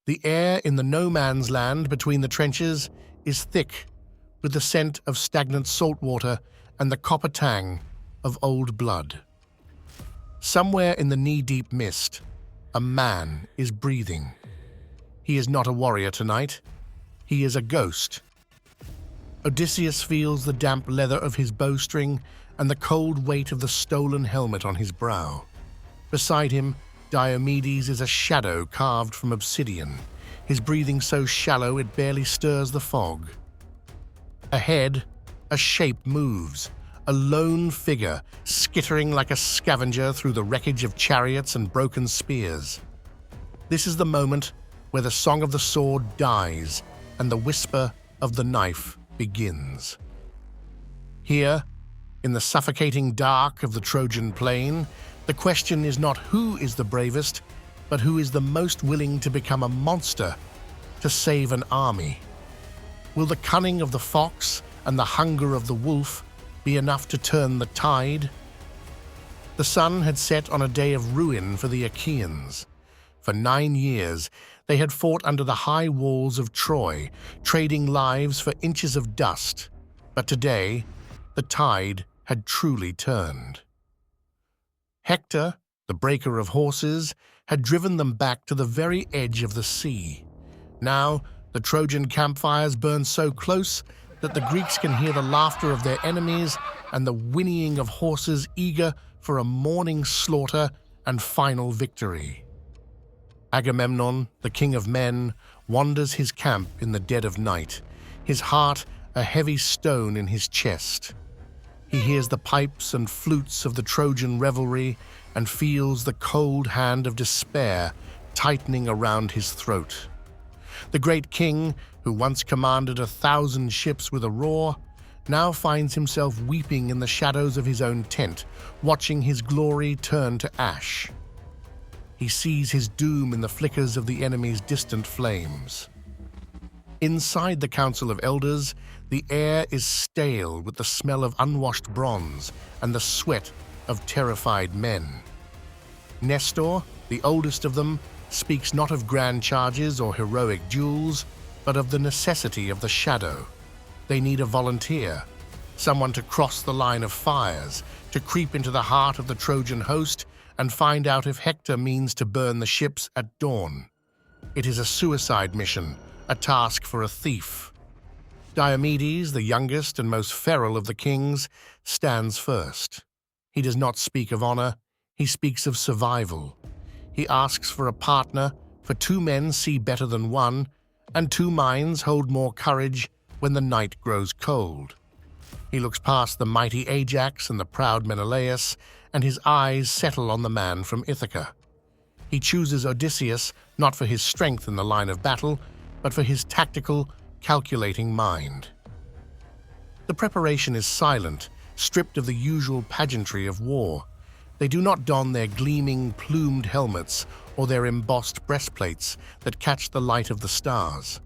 The air in the no-man's land between the trenches is thick with the scent of stagnant salt water and the copper tang of old blood. Somewhere in the knee-deep mist, a man is breathing. He is not a warrior tonight. He is a ghost. Odysseus feels the damp leather of his bowstring and the cold weight of the stolen helmet on his brow. Beside him, Diomedes is a shadow carved from obsidian, his breathing so shallow it barely stirs the fog. Ahead, a shape moves, a lone figure skittering like a scavenger through the wreckage of chariots and broken spears. This is the moment where the song of the sword dies and the whisper of the knife begins. Here, in the suffocating dark of the Trojan plain, the question is not who is the bravest, but who is the most willing to become a monster to save an army. Will the cunning of the fox and the hunger of the wolf be enough to turn the tide? The sun had set on a day of ruin for the Achaeans. For 9 years, they had fought under the high walls of Troy, trading lives for inches of dust. But today, the tide had truly turned. Hector, the breaker of horses, had driven them back to the very edge of the sea. Now, the Trojan campfires burn so close that the Greeks can hear the laughter of their enemies and the whinnying of horses eager for a morning slaughter and final victory. Agamemnon, the king of men, wanders his camp in the dead of night, his heart a heavy stone in his chest. He hears the pipes and flutes of the Trojan revelry and feels the cold hand of despair tightening around his throat. The great king, who once commanded 1,000 ships with a roar, now finds himself weeping in the shadows of his own tent, watching his glory turn to ash. He sees his doom in the flickers of the enemy's distant flames. Inside the Council of Elders, the air is stale with the smell of unwashed bronze and the sweat of terrified men. Nestor, the oldest of them, speaks not of grand charges or heroic duels, but of the necessity of the shadow. They need a volunteer, someone to cross the line of fires, to creep into the heart of the Trojan host and find out if Hector means to burn the ships at dawn. It is a suicide mission, a task for a thief. Diomedes, the youngest and most feral of the kings, stands first. He does not speak of honor, he speaks of survival. He asks for a partner, for 2 men see better than one, and 2 minds hold more courage when the night grows cold. He looks past the mighty Ajax and the proud Menelaus, and his eyes settle on the man from Ithaca. He chooses Odysseus not for his strength in the line of battle, but for his tactical, calculating mind. The preparation is silent, stripped of the usual pageantry of war. They do not don their gleaming, plumed helmets or their embossed breastplates that catch the light of the stars.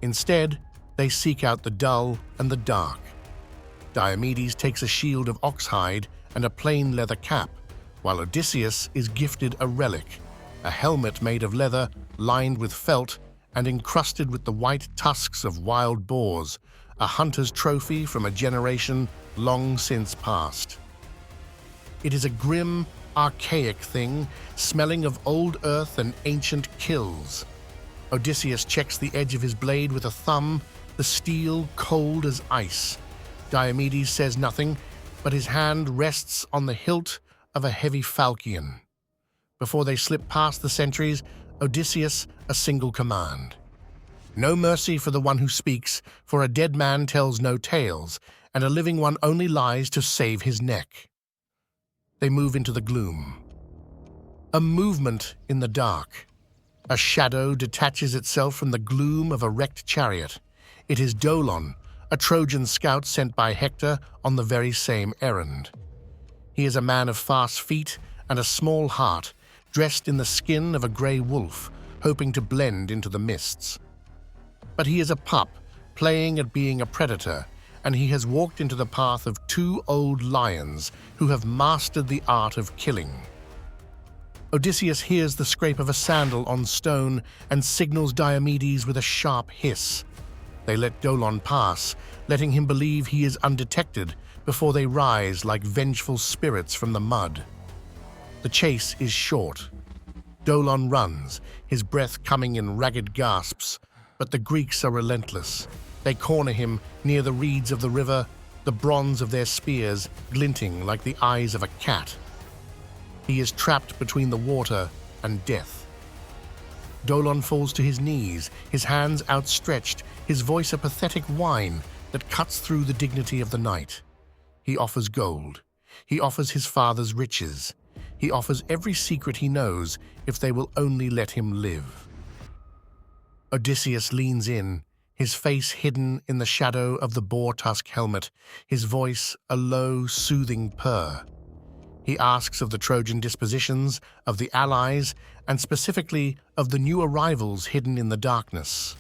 Instead, they seek out the dull and the dark. Diomedes takes a shield of oxhide and a plain leather cap, while Odysseus is gifted a relic, a helmet made of leather lined with felt and encrusted with the white tusks of wild boars, a hunter's trophy from a generation long since past. It is a grim, archaic thing, smelling of old earth and ancient kills. Odysseus checks the edge of his blade with a thumb, the steel cold as ice. Diomedes says nothing, but his hand rests on the hilt of a heavy falchion. Before they slip past the sentries, Odysseus a single command. No mercy for the one who speaks, for a dead man tells no tales, and a living one only lies to save his neck. They move into the gloom. A movement in the dark. A shadow detaches itself from the gloom of a wrecked chariot. It is Dolon, a Trojan scout sent by Hector on the very same errand. He is a man of fast feet and a small heart, dressed in the skin of a grey wolf, hoping to blend into the mists. But he is a pup, playing at being a predator, and he has walked into the path of 2 old lions who have mastered the art of killing. Odysseus hears the scrape of a sandal on stone and signals Diomedes with a sharp hiss. They let Dolon pass, letting him believe he is undetected before they rise like vengeful spirits from the mud. The chase is short. Dolon runs, his breath coming in ragged gasps, but the Greeks are relentless. They corner him near the reeds of the river, the bronze of their spears glinting like the eyes of a cat. He is trapped between the water and death. Dolon falls to his knees, his hands outstretched, his voice a pathetic whine that cuts through the dignity of the night. He offers gold. He offers his father's riches. He offers every secret he knows if they will only let him live. Odysseus leans in, his face hidden in the shadow of the boar-tusk helmet, his voice a low, soothing purr. He asks of the Trojan dispositions, of the allies, and specifically of the new arrivals hidden in the darkness.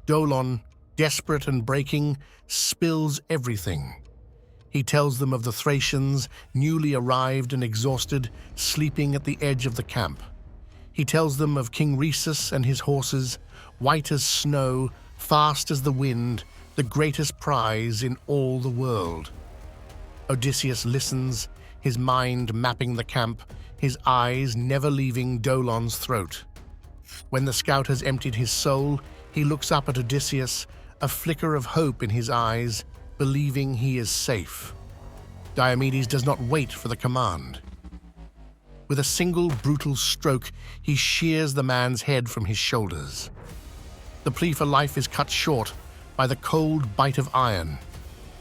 Dolon, desperate and breaking, spills everything. He tells them of the Thracians, newly arrived and exhausted, sleeping at the edge of the camp. He tells them of King Rhesus and his horses, white as snow, fast as the wind, the greatest prize in all the world. Odysseus listens, his mind mapping the camp, his eyes never leaving Dolon's throat. When the scout has emptied his soul, he looks up at Odysseus, a flicker of hope in his eyes, believing he is safe. Diomedes does not wait for the command. With a single brutal stroke, he shears the man's head from his shoulders. The plea for life is cut short by the cold bite of iron,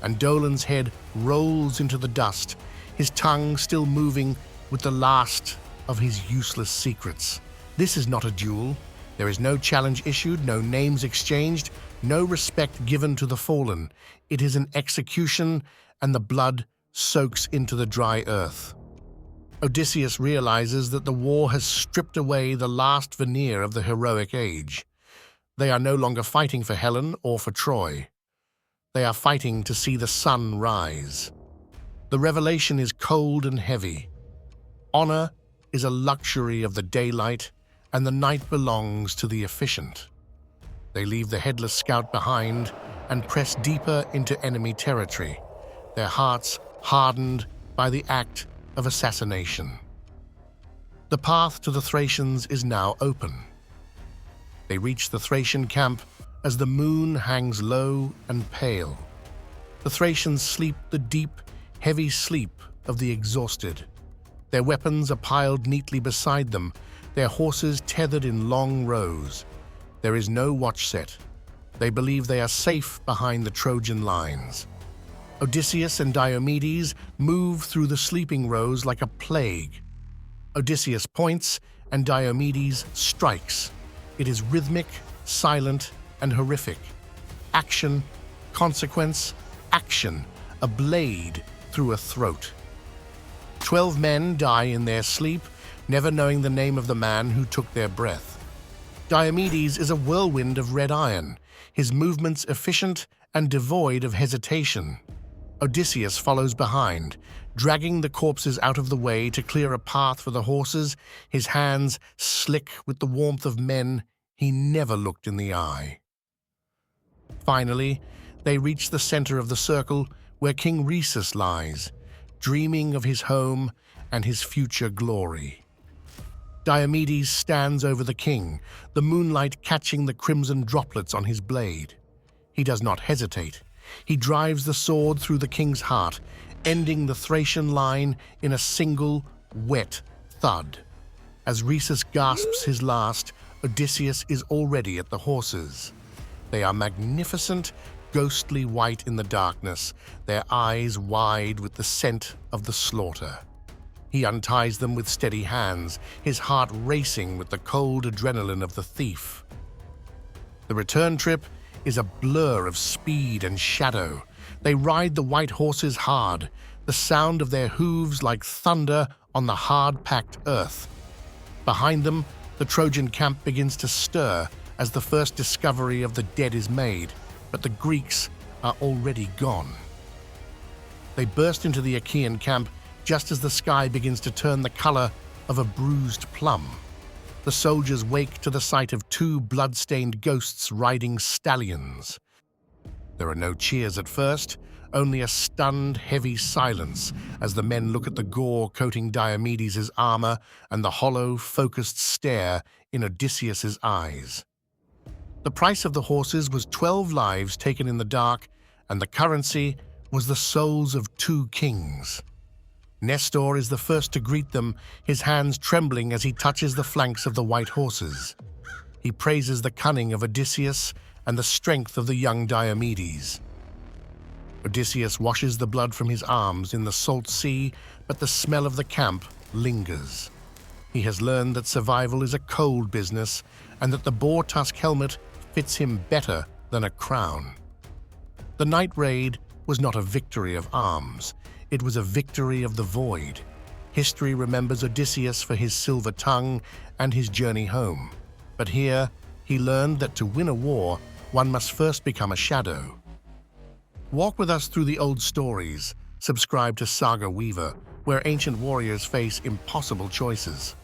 and Dolon's head rolls into the dust, his tongue still moving with the last of his useless secrets. This is not a duel. There is no challenge issued, no names exchanged, no respect given to the fallen. It is an execution, and the blood soaks into the dry earth. Odysseus realizes that the war has stripped away the last veneer of the heroic age. They are no longer fighting for Helen or for Troy. They are fighting to see the sun rise. The revelation is cold and heavy. Honor is a luxury of the daylight, and the night belongs to the efficient. They leave the headless scout behind and press deeper into enemy territory, their hearts hardened by the act of assassination. The path to the Thracians is now open. They reach the Thracian camp as the moon hangs low and pale. The Thracians sleep the deep, heavy sleep of the exhausted. Their weapons are piled neatly beside them, their horses tethered in long rows. There is no watch set. They believe they are safe behind the Trojan lines. Odysseus and Diomedes move through the sleeping rows like a plague. Odysseus points and Diomedes strikes. It is rhythmic, silent, and horrific. Action, consequence, action, a blade through a throat. 12 men die in their sleep, never knowing the name of the man who took their breath. Diomedes is a whirlwind of red iron, his movements efficient and devoid of hesitation. Odysseus follows behind, dragging the corpses out of the way to clear a path for the horses, his hands slick with the warmth of men he never looked in the eye. Finally, they reach the center of the circle where King Rhesus lies, dreaming of his home and his future glory. Diomedes stands over the king, the moonlight catching the crimson droplets on his blade. He does not hesitate. He drives the sword through the king's heart, ending the Thracian line in a single, wet thud. As Rhesus gasps his last, Odysseus is already at the horses. They are magnificent, ghostly white in the darkness, their eyes wide with the scent of the slaughter. He unties them with steady hands, his heart racing with the cold adrenaline of the thief. The return trip is a blur of speed and shadow. They ride the white horses hard, the sound of their hooves like thunder on the hard-packed earth. Behind them, the Trojan camp begins to stir as the first discovery of the dead is made, but the Greeks are already gone. They burst into the Achaean camp just as the sky begins to turn the color of a bruised plum. The soldiers wake to the sight of two blood-stained ghosts riding stallions. There are no cheers at first, only a stunned, heavy silence as the men look at the gore coating Diomedes' armor and the hollow, focused stare in Odysseus' eyes. The price of the horses was 12 lives taken in the dark, and the currency was the souls of 2 kings. Nestor is the first to greet them, his hands trembling as he touches the flanks of the white horses. He praises the cunning of Odysseus and the strength of the young Diomedes. Odysseus washes the blood from his arms in the salt sea, but the smell of the camp lingers. He has learned that survival is a cold business and that the boar tusk helmet fits him better than a crown. The night raid was not a victory of arms. It was a victory of the void. History remembers Odysseus for his silver tongue and his journey home. But here, he learned that to win a war, one must first become a shadow. Walk with us through the old stories. Subscribe to Saga Weaver, where ancient warriors face impossible choices.